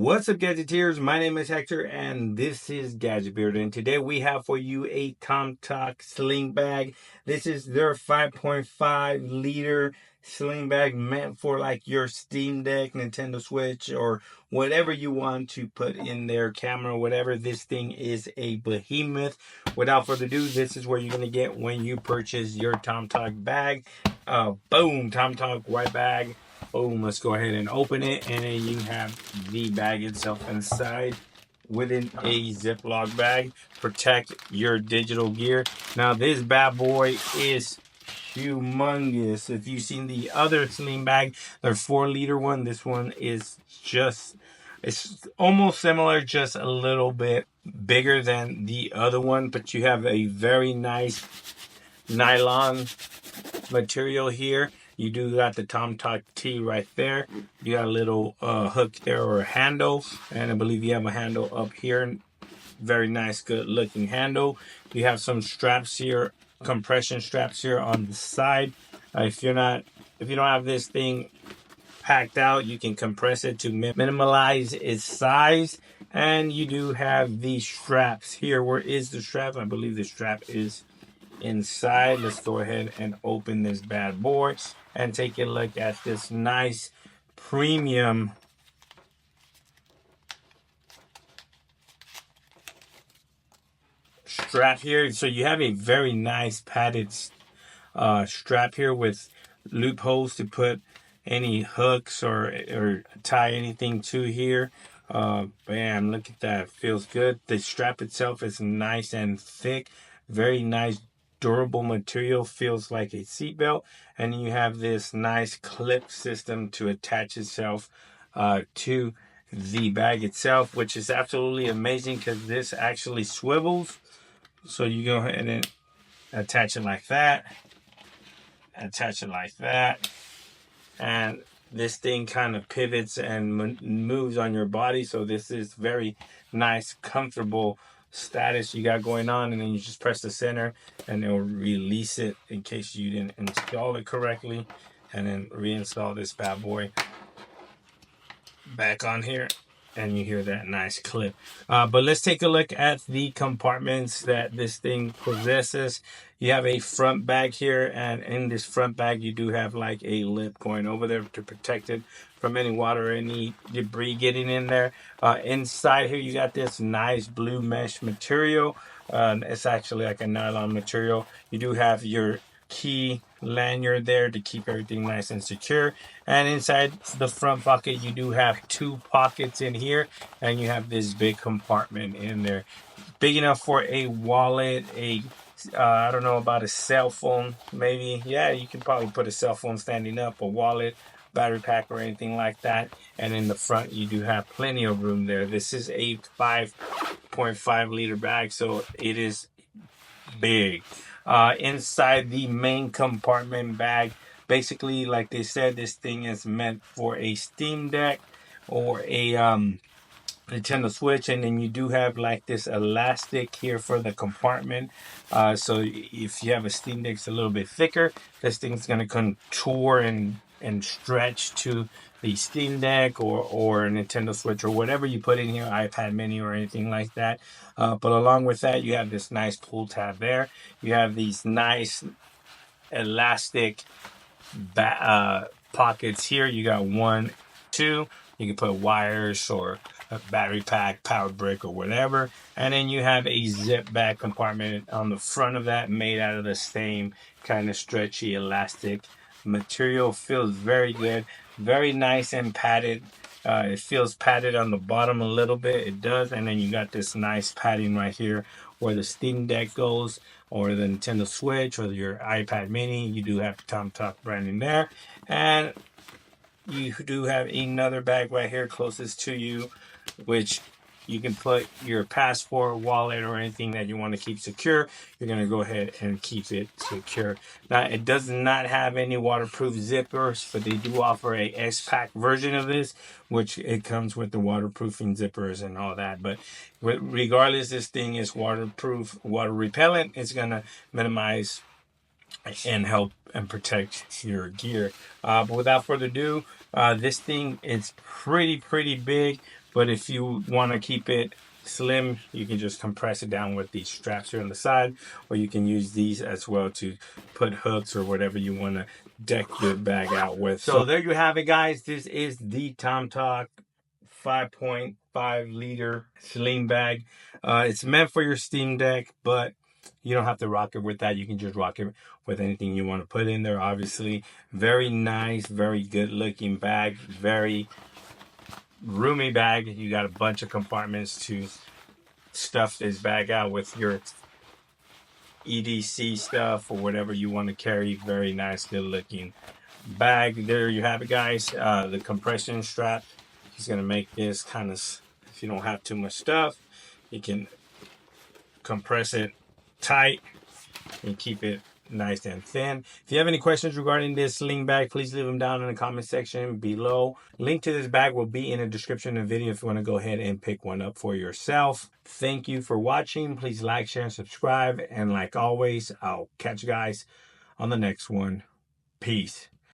What's up, Gadgeteers? My name is Hector, and this is Gadget Beard. And today we have for you a Tomtoc sling bag. This is their 5.5 liter sling bag meant for like your Steam Deck, Nintendo Switch, or whatever you want to put in their camera, whatever. This thing is a behemoth. Without further ado, this is what you're going to get when you purchase your Tomtoc bag. Boom, Tomtoc white bag. Boom, let's go ahead and open it, and then you have the bag itself inside within a Ziploc bag. Protect your digital gear. Now this bad boy is humongous. If you've seen the other sling bag, their 4-liter one, this one is it's almost similar, just a little bit bigger than the other one, but you have a very nice nylon material here. You do got the Tomtoc T right there. You got a little hook there or a handle, and I believe you have a handle up here. Very nice, good looking handle. You have some straps here, compression straps here on the side. If you don't have this thing packed out, you can compress it to minimize its size. And you do have these straps here. Where is the strap? I believe the strap is inside. Let's go ahead and open this bad boy and take a look at this nice premium strap here. So you have a very nice padded strap here with loopholes to put any hooks or tie anything to here. Bam, look at that. Feels good. The strap itself is nice and thick. Very nice durable material, feels like a seatbelt. And you have this nice clip system to attach itself to the bag itself, which is absolutely amazing because this actually swivels. So you go ahead and attach it like that, and this thing kind of pivots and moves on your body. So this is very nice, comfortable status you got going on, and then you just press the center and it'll release it in case you didn't install it correctly, and then reinstall this bad boy back on here, and you hear that nice clip. But let's take a look at the compartments that this thing possesses. You have a front bag here, and in this front bag you do have like a lip going over there to protect it from any water or any debris getting in there. Inside here you got this nice blue mesh material. It's actually like a nylon material. You do have your key lanyard there to keep everything nice and secure, and inside the front pocket you do have 2 pockets in here, and you have this big compartment in there, big enough for a wallet, I don't know about a cell phone, maybe. Yeah, you can probably put a cell phone standing up, a wallet, battery pack, or anything like that. And in the front you do have plenty of room there. This is a 5.5 liter bag, so it is big. Inside the main compartment bag, basically, like they said, this thing is meant for a Steam Deck or a Nintendo Switch, and then you do have like this elastic here for the compartment. So if you have a Steam Deck, it's a little bit thicker. This thing's going to contour and stretch to the Steam Deck or Nintendo Switch or whatever you put in here, iPad mini or anything like that. But along with that, you have this nice pull tab there. You have these nice elastic pockets here. You got 1, 2. You can put wires or a battery pack, power brick, or whatever. And then you have a zip back compartment on the front of that, made out of the same kind of stretchy elastic material. Feels very good, very nice and padded. It feels padded on the bottom a little bit. It does. And then you got this nice padding right here where the Steam Deck goes, or the Nintendo Switch, or your iPad mini. You do have Tomtoc branding there. And you do have another bag right here closest to you, which you can put your passport, wallet, or anything that you want to keep secure. You're going to go ahead and keep it secure. Now, it does not have any waterproof zippers, but they do offer a S-Pack version of this, which it comes with the waterproofing zippers and all that. But regardless, this thing is waterproof, water repellent. It's going to minimize and help and protect your gear. But without further ado, this thing is pretty big, But if you want to keep it slim, you can just compress it down with these straps here on the side, or you can use these as well to put hooks or whatever you want to deck your bag out with. So there you have it, guys. This is the Tomtoc 5.5 liter sling bag. It's meant for your Steam Deck, but you don't have to rock it with that. You can just rock it with anything you want to put in there. Obviously, very nice, very good looking bag, very roomy bag. You got a bunch of compartments to stuff this bag out with your EDC stuff or whatever you want to carry. Very nice, good looking bag. There you have it, guys. The compression strap. He's gonna make this kind of, if you don't have too much stuff, you can compress it tight and keep it nice and thin. If you have any questions regarding this sling bag, please leave them down in the comment section below. Link to this bag will be in the description of the video if you want to go ahead and pick one up for yourself. Thank you for watching. Please like, share, and subscribe. And like always, I'll catch you guys on the next one. Peace.